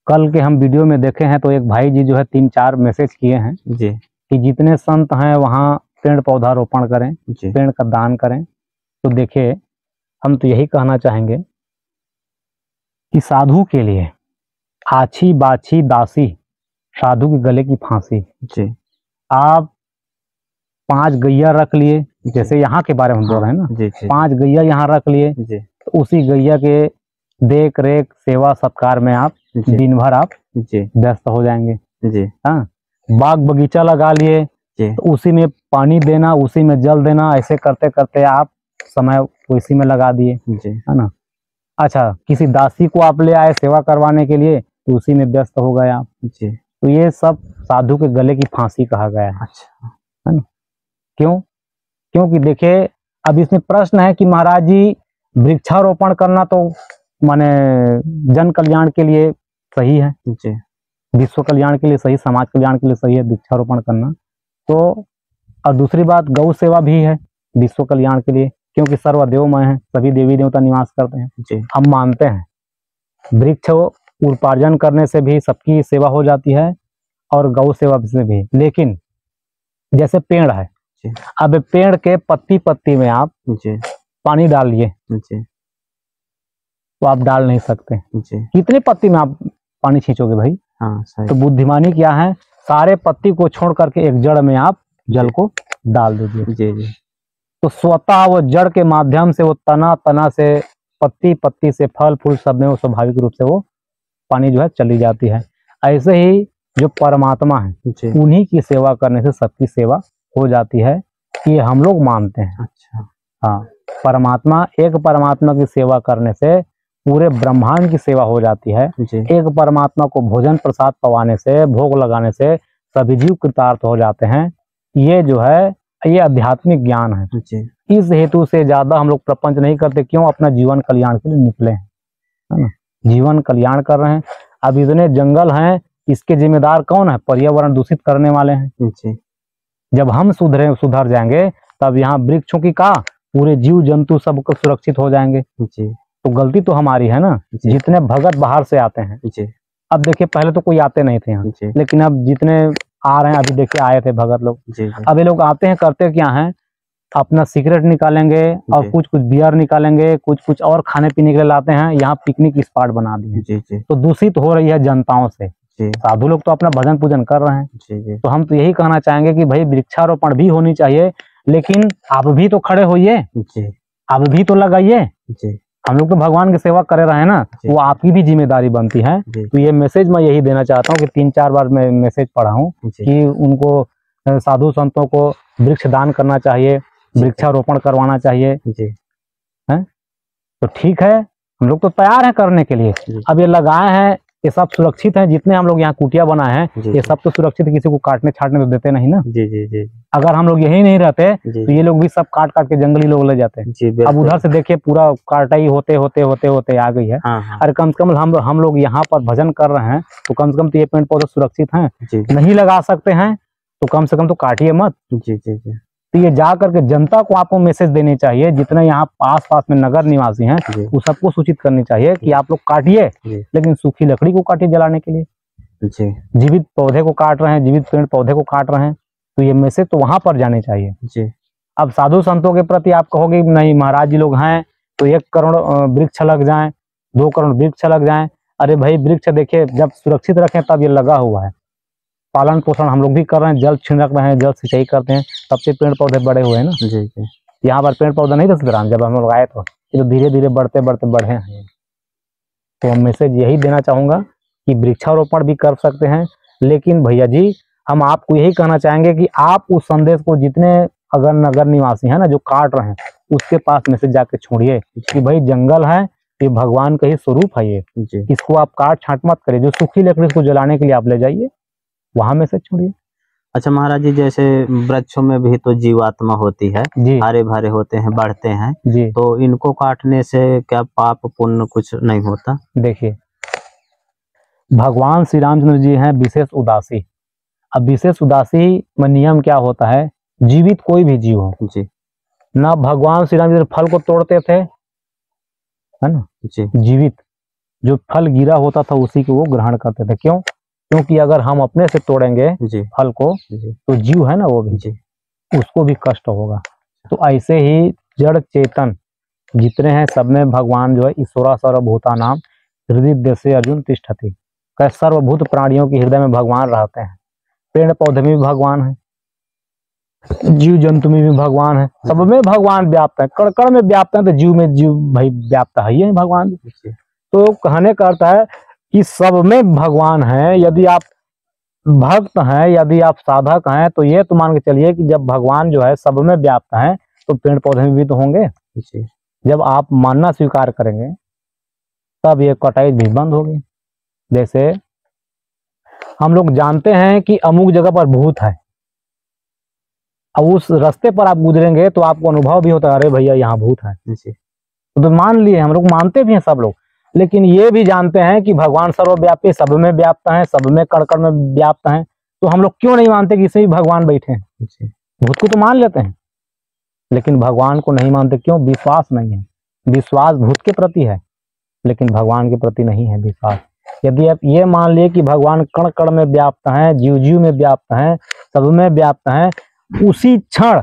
कल के हम वीडियो में देखे हैं तो एक भाई जी जो है 3-4 मैसेज किए हैं जी कि जितने संत हैं वहाँ पेड़ पौधा रोपण करें, जी पेड़ का दान करें। तो देखिए, हम तो यही कहना चाहेंगे कि साधु के लिए आछी बाछी दासी, साधु के गले की फांसी। जी आप 5 गैया रख लिए, जैसे यहाँ के बारे में बोल रहे हैं ना, जी जी 5 गैया यहाँ रख लिए, जी तो उसी गैया के देख रेख सेवा सत्कार में आप जी दिन भर आप जी व्यस्त हो जाएंगे। जी हाँ, बाग बगीचा लगा लिए जी तो उसी में पानी देना, उसी में जल देना, ऐसे करते करते आप समय उसी में लगा दिए, जी है ना। अच्छा, किसी दासी को आप ले आए सेवा करवाने के लिए तो उसी में व्यस्त हो गए आप। जी। तो ये सब साधु के गले की फांसी कहा गया है अच्छा। ना। क्यों? क्योंकि देखिए, अब इसमें प्रश्न है कि महाराज जी वृक्षारोपण करना तो माने जन कल्याण के लिए सही है, जी विश्व कल्याण के लिए सही, समाज कल्याण के लिए सही है वृक्षारोपण करना। तो और दूसरी बात, गौ सेवा भी है विश्व कल्याण के लिए, क्योंकि सर्वदेवमय है, सभी देवी देवता निवास करते हैं। जी हम मानते हैं वृक्ष उपार्जन करने से भी सबकी सेवा हो जाती है और गौ सेवा से भी। लेकिन जैसे पेड़ है, जी अब पेड़ के पत्ती पत्ती में आप जी पानी डाल दिए जी तो आप डाल नहीं सकते। जी। कितनी पत्ती में आप पानी खींचोगे भाई? हाँ सही। तो बुद्धिमानी क्या है, सारे पत्ती को छोड़ करके एक जड़ में आप जल को डाल दीजिए। जी जी तो स्वतः वो जड़ के माध्यम से, वो तना तना से, पत्ती पत्ती से, फल फूल सब में वो स्वाभाविक रूप से वो पानी जो है चली जाती है। ऐसे ही जो परमात्मा है, जी। उन्हीं की सेवा करने से सबकी सेवा हो जाती है, ये हम लोग मानते हैं। अच्छा। हाँ, परमात्मा, एक परमात्मा की सेवा करने से पूरे ब्रह्मांड की सेवा हो जाती है। जी एक परमात्मा को भोजन प्रसाद पवाने से, भोग लगाने से सभी जीव कृतार्थ हो जाते हैं। ये जो है, ये आध्यात्मिक ज्ञान है। जी इस हेतु से ज्यादा हम लोग प्रपंच नहीं करते। क्यों? अपना जीवन कल्याण के लिए निकले हैं, है ना, जीवन कल्याण कर रहे हैं। अब इतने जंगल हैं, इसके जिम्मेदार कौन है? पर्यावरण दूषित करने वाले हैं। जी जब हम सुधर जाएंगे तब यहाँ वृक्षों की का पूरे जीव जंतु सब सुरक्षित हो जाएंगे। जी तो गलती तो हमारी है ना। जी। जितने भगत बाहर से आते हैं, जी अब देखिए, पहले तो कोई आते नहीं थे यहाँ, जी लेकिन अब जितने आ रहे हैं, अभी देखिए आए थे भगत लोग। जी अब ये लोग आते हैं, करते क्या हैं, अपना सिगरेट निकालेंगे और जी। कुछ कुछ बियर निकालेंगे, कुछ कुछ और खाने पीने के लिए लाते हैं। यहाँ पिकनिक स्पॉट बना दिए, जी जी तो दूषित हो रही है जनताओं से। जी साधु लोग तो अपना भजन पूजन कर रहे हैं। जी जी तो हम तो यही कहना चाहेंगे कि भाई वृक्षारोपण भी होनी चाहिए, लेकिन आप भी तो खड़े होइए, जी आप भी तो लगाइए। जी हम लोग तो भगवान की सेवा करे रहे हैं ना, जी। वो आपकी भी जिम्मेदारी बनती है। जी तो ये मैसेज मैं यही देना चाहता हूँ कि 3-4 बार मैं मैसेज पढ़ा हूँ जी कि उनको साधु संतों को वृक्ष दान करना चाहिए, वृक्षारोपण करवाना चाहिए। जी हैं? तो ठीक है, हम लोग तो तैयार हैं करने के लिए। जी। अब ये लगाए हैं, ये सब सुरक्षित हैं। जितने हम लोग यहाँ कुटिया बनाए हैं, जी ये सब तो सुरक्षित, किसी को काटने छाटने तो देते नहीं ना। जी जी जी अगर हम लोग यही नहीं रहते जी तो ये लोग भी सब काट काट के जंगली लोग ले जाते हैं। जी अब बिल्कुल। उधर से देखिए, पूरा काटाई होते होते होते होते आ गई है। हाँ हाँ अरे कम से कम हम लोग यहाँ पर भजन कर रहे हैं, तो कम से कम तो ये पेड़ पौधे सुरक्षित हैं। जी नहीं लगा सकते हैं तो कम से कम तो काटिए मत। जी जी जी तो ये जा करके जनता को आपको मैसेज देनी चाहिए, जितने यहाँ आस पास में नगर निवासी हैं, जी वो सबको सूचित करनी चाहिए कि आप लोग काटिए, जी लेकिन सूखी लकड़ी को काटिए जलाने के लिए। जी जीवित पौधे को काट रहे हैं, जीवित पेड़ पौधे को काट रहे हैं, तो ये मैसेज तो वहां पर जाने चाहिए। जी अब साधु संतों के प्रति आप कहोगे नहीं, महाराज जी लोग हैं तो 1 करोड़ वृक्ष लग जाएं, 2 करोड़ वृक्ष लग जाएं। अरे भाई, वृक्ष देखिए, जब सुरक्षित रखें तब ये लगा हुआ है। पालन पोषण हम लोग भी कर रहे हैं, जल छिड़क रहे हैं, जल सिंचाई करते हैं, तब से पेड़ पौधे बड़े हुए हैं ना। जी जी यहाँ पर पेड़ पौधा नहीं था सीताराम, जब हम लोग आए तो ये तो धीरे धीरे बढ़ते बढ़ते बढ़े हैं। तो मैसेज यही देना चाहूंगा कि वृक्षारोपण भी कर सकते हैं, लेकिन भैया जी, हम आपको यही कहना चाहेंगे कि आप उस संदेश को जितने अगर नगर निवासी हैं ना जो काट रहे हैं, उसके पास मैसेज जाके छोड़िए कि भाई जंगल है, ये भगवान का ही स्वरूप है, ये जी। इसको आप काट छांट मत करिए। जो सूखी लकड़ी को जलाने के लिए आप ले जाइए, वहां मैसेज छोड़िए। अच्छा महाराज जी, जैसे वृक्षों में भी तो जीवात्मा होती है, जी हरे भरे होते हैं, बढ़ते हैं, जी। तो इनको काटने से क्या पाप पुण्य कुछ नहीं होता? देखिए, भगवान श्री रामचंद्र जी हैं विशेष उदासी। अब विशेष उदासी में नियम क्या होता है, जीवित कोई भी जीव हो, जी ना भगवान श्री रामचंद्र फल को तोड़ते थे, है ना, जी जीवित जो फल गिरा होता था उसी को वो ग्रहण करते थे। क्यों? क्योंकि अगर हम अपने से तोड़ेंगे जी फल को जी तो जीव है ना वो भी, जी उसको भी कष्ट होगा। तो ऐसे ही जड़ चेतन जितने हैं सब में भगवान जो है ईश्वरा सर्वभूतानाम हृदय देशे अर्जुन तिष्ठति, कह सर्वभूत प्राणियों के हृदय में भगवान रहते हैं। पेड़ पौधे में भी भगवान है, जीव जंतु में भी भगवान है, सब में भगवान व्याप्त है, कण कण में व्याप्त है। तो जीव में जीव भाई व्याप्त है, ये भगवान। जी तो कहने का अर्थ है कि सब में भगवान है। यदि आप भक्त हैं, यदि आप साधक हैं, तो ये तो मान के चलिए कि जब भगवान जो है सब में व्याप्त है तो पेड़ पौधे में भी तो होंगे। जी जब आप मानना स्वीकार करेंगे तब ये कटाई भी बंद होगी। जैसे हम लोग जानते हैं कि अमुक जगह पर भूत है, अब उस रास्ते पर आप गुजरेंगे तो आपको अनुभव भी होता है, अरे भैया यहाँ भूत है। जी तो मान लिए, हम लोग मानते भी हैं सब लोग, लेकिन ये भी जानते हैं कि भगवान सर्वव्यापी, सब में व्याप्त हैं, सब में कण कण में व्याप्त हैं। तो हम लोग क्यों नहीं मानते कि इसमें भी भगवान बैठे हैं? जी भूत को तो मान लेते हैं, लेकिन भगवान को नहीं मानते। क्यों? विश्वास नहीं है। विश्वास भूत के प्रति है, लेकिन भगवान के प्रति नहीं है विश्वास। यदि आप ये मान लिए कि भगवान कण कण में व्याप्त हैं, जीव जीव में व्याप्त हैं, सब में व्याप्त हैं, उसी क्षण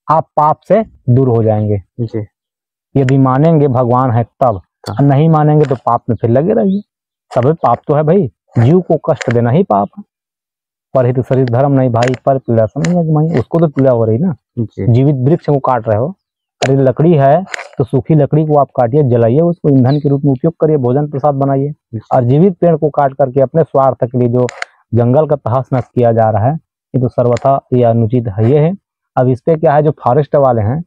आप पाप से दूर हो जाएंगे। जी यदि मानेंगे भगवान है तब, नहीं मानेंगे तो पाप में फिर लगे रहिए। सब पाप तो है भाई, जीव को कष्ट देना ही पाप है। परहित शरीर धर्म नहीं भाई, पर पीड़ा नहीं अजमाई, उसको तो पीड़ा हो रही ना। जी जीवित वृक्ष को काट रहे हो, अरे लकड़ी है तो सूखी लकड़ी को आप काटिए, जलाइए, उसको ईंधन के रूप में उपयोग करिए, भोजन प्रसाद बनाइए। और जीवित पेड़ को काट करके अपने स्वार्थ के लिए जो जंगल का तहस नहस किया जा रहा है, ये तो सर्वथा ये अनुचित है। ये है अब इस पे क्या है, जो फॉरेस्ट वाले हैं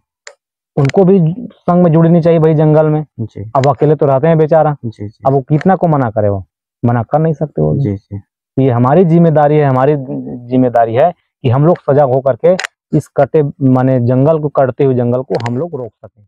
उनको भी संग में जुड़नी चाहिए भाई जंगल में। जी अब अकेले तो रहते हैं बेचारा, जी अब वो कितना को मना करे, वो मना कर नहीं सकते वो। जी जी ये हमारी जिम्मेदारी है, हमारी जिम्मेदारी है कि हम लोग सजग होकर के इस कटे माने जंगल को, कटते हुए जंगल को हम लोग रोक सकें।